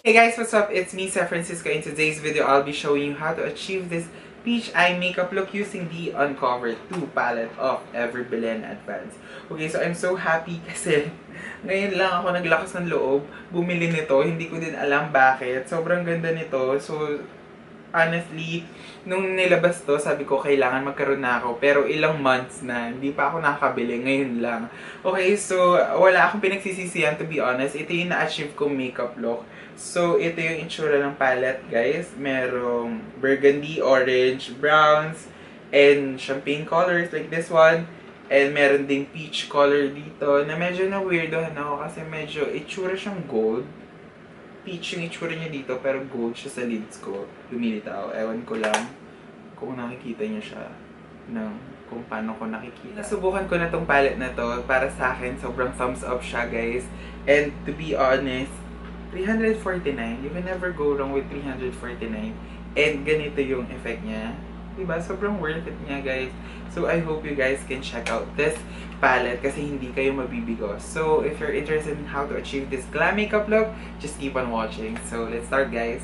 Hey guys, what's up? It's me, Sir Francisco. In today's video, I'll be showing you how to achieve this peach eye makeup look using the Uncover 2 palette of Ever Belen Advance. Okay, so I'm so happy kasi ngayon lang ako naglakas ng loob bumili nito. Hindi ko din alam bakit. Sobrang ganda nito. So, honestly, nung nilabas to, sabi ko kailangan magkaroon na ako. Pero ilang months na, hindi pa ako nakakabili. Ngayon lang. Okay, so wala akong pinagsisisihan to be honest. Ito yung na-achieve kong makeup look. So, ito yung itsura ng palette, guys. Merong burgundy, orange, browns, and champagne colors like this one. And meron ding peach color dito na medyo na-weirdohan ako kasi medyo itsura siyang gold. Peach yung itsura niya dito pero gold siya sa lids ko. Lumilitaw. Ewan ko lang kung nakikita niyo siya ng kung paano ko nakikita. Nasubukan ko na tong palette na to. Para sa akin, sobrang thumbs up siya, guys. And to be honest, 349. You can never go wrong with 349. And ganito yung effect niya. Diba? Sobrang worth it niya, guys. So, I hope you guys can check out this palette kasi hindi kayo mabibigo. So, if you're interested in how to achieve this glam makeup look, just keep on watching. So, let's start, guys.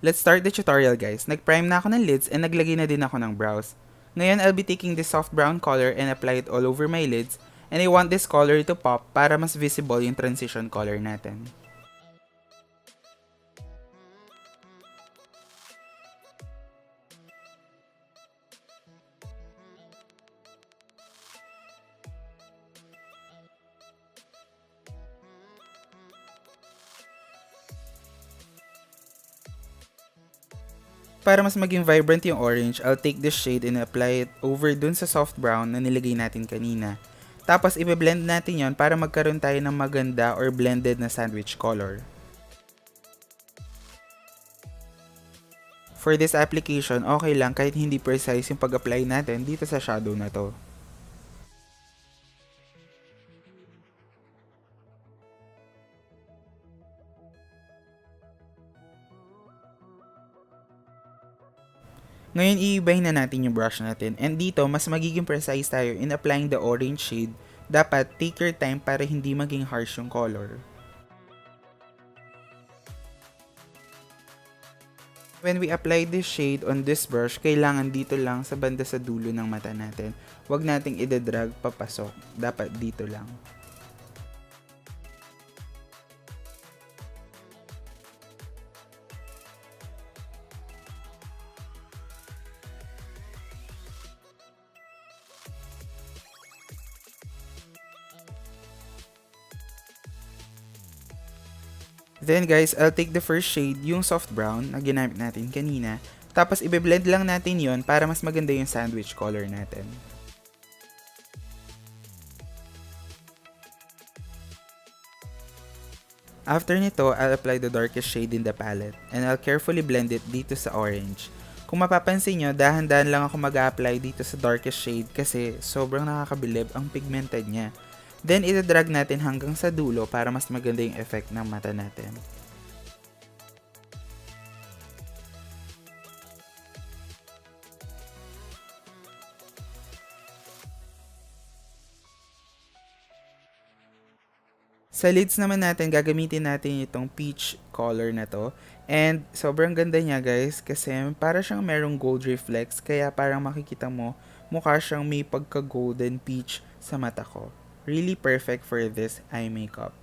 Let's start the tutorial, guys. Nag-prime na ako ng lids and naglagay na din ako ng brows. Ngayon, I'll be taking this soft brown color and apply it all over my lids. And I want this color to pop para mas visible yung transition color natin. Para mas maging vibrant yung orange, I'll take this shade and apply it over dun sa soft brown na nilagay natin kanina. Tapos i-blend natin yon para magkaroon tayo ng maganda or blended na sandwich color. For this application, okay lang kahit hindi precise yung pag-apply natin dito sa shadow na to. Ngayon, iibahin na natin yung brush natin. And dito, mas magiging precise tayo in applying the orange shade. Dapat, take your time para hindi maging harsh yung color. When we apply this shade on this brush, kailangan dito lang sa banda sa dulo ng mata natin. Huwag nating i-drag papasok. Dapat dito lang. Then guys, I'll take the first shade, yung soft brown na ginamit natin kanina. Tapos i-blend lang natin yon para mas maganda yung sandwich color natin. After nito, I'll apply the darkest shade in the palette and I'll carefully blend it dito sa orange. Kung mapapansin nyo, dahan-dahan lang ako mag-a-apply dito sa darkest shade kasi sobrang nakakabilib ang pigmented niya. Then, itadrag natin hanggang sa dulo para mas maganda yung effect ng mata natin. Sa lids naman natin, gagamitin natin itong peach color na to. And sobrang ganda niya, guys, kasi para siyang merong gold reflex, kaya parang makikita mo, mukha siyang may pagka-golden peach sa mata ko. Really perfect for this eye makeup.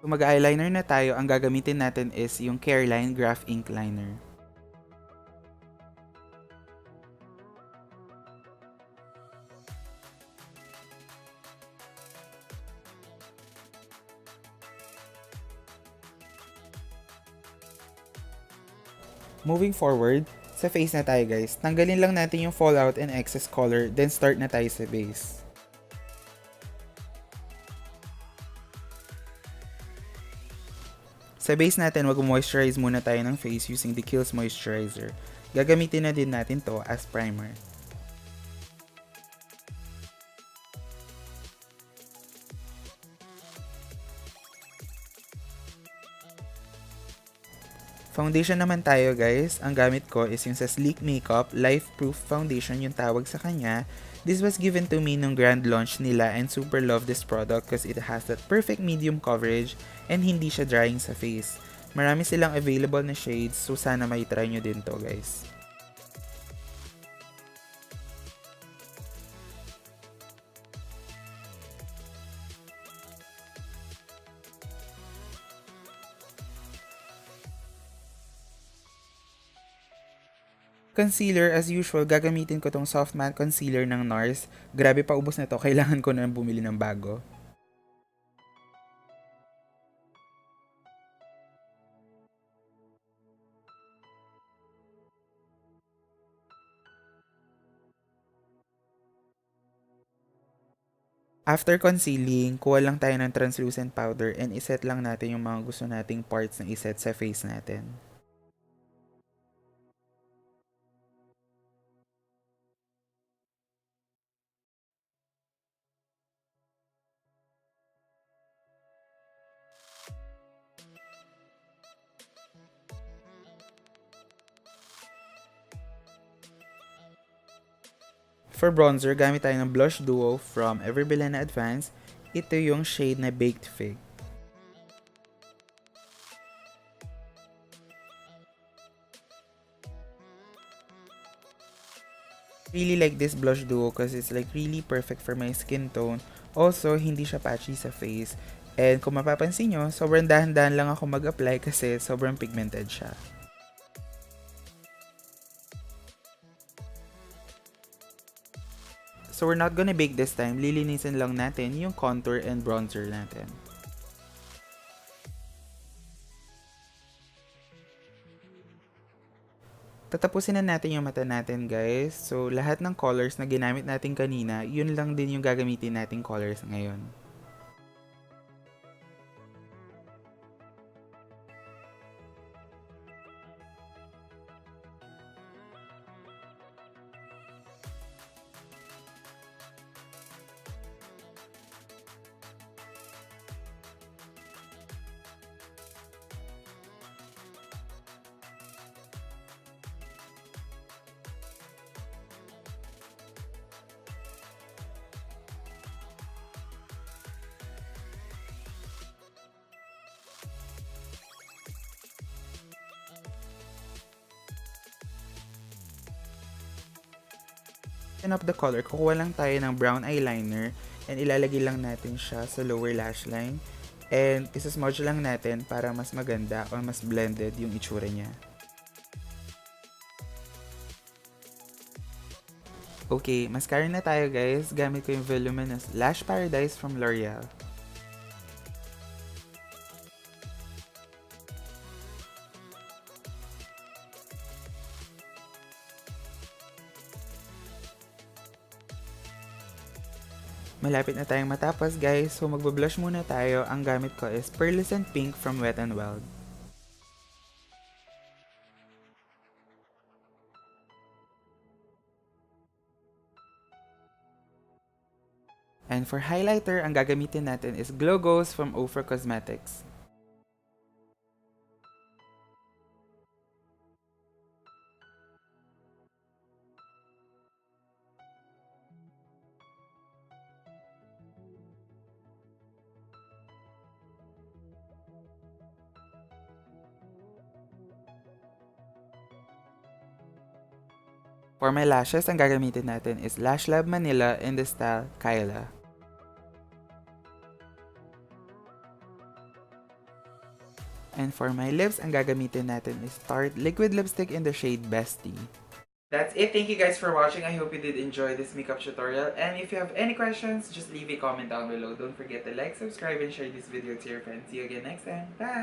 Kung mag-eyeliner na tayo, ang gagamitin natin is yung Careline Graph Ink Liner. Moving forward, sa face na tayo guys, tanggalin lang natin yung fallout and excess color, then start na tayo sa base. Sa Sa base natin, mag-moisturize muna tayo ng face using the Kiehl's Moisturizer. Gagamitin na din natin to as primer. Foundation naman tayo guys. Ang gamit ko is yung sa Sleek Makeup Life Proof Foundation yung tawag sa kanya. This was given to me nung grand launch nila and super love this product because it has that perfect medium coverage and hindi siya drying sa face. Marami silang available na shades so sana may try nyo din to guys. Concealer, as usual, gagamitin ko tong soft matte concealer ng NARS. Grabe pa ubos na to, kailangan ko na bumili ng bago. After concealing, kuha lang tayo ng translucent powder and iset lang natin yung mga gusto nating parts na iset sa face natin. For bronzer, gamit tayo ng blush duo from Everbilena Advance. Ito yung shade na Baked Fig. Really like this blush duo because it's like really perfect for my skin tone. Also, hindi siya patchy sa face. And kung mapapansin nyo, sobrang dahan-dahan lang ako mag-apply kasi sobrang pigmented siya. So we're not gonna bake this time, lilinisin lang natin yung contour and bronzer natin. Tatapusin na natin yung mata natin guys. So lahat ng colors na ginamit natin kanina, yun lang din yung gagamitin nating colors ngayon. Up the color, kukuha lang tayo ng brown eyeliner and ilalagay lang natin siya sa lower lash line and isasmudge lang natin para mas maganda o mas blended yung itsura niya. Okay, mascara na tayo guys. Gamit ko yung Voluminous Lash Paradise from L'Oreal. Malapit na tayong matapos guys, so magbe-blush muna tayo. Ang gamit ko is Pearlescent Pink from Wet n Wild. And for highlighter, ang gagamitin natin is Glow Ghost from Ofra Cosmetics. For my lashes, ang gagamitin natin is Lash Lab Manila in the style Kyla. And for my lips, ang gagamitin natin is Tarte Liquid Lipstick in the shade Bestie. That's it. Thank you guys for watching. I hope you did enjoy this makeup tutorial. And if you have any questions, just leave a comment down below. Don't forget to like, subscribe, and share this video to your friends. See you again next time. Bye!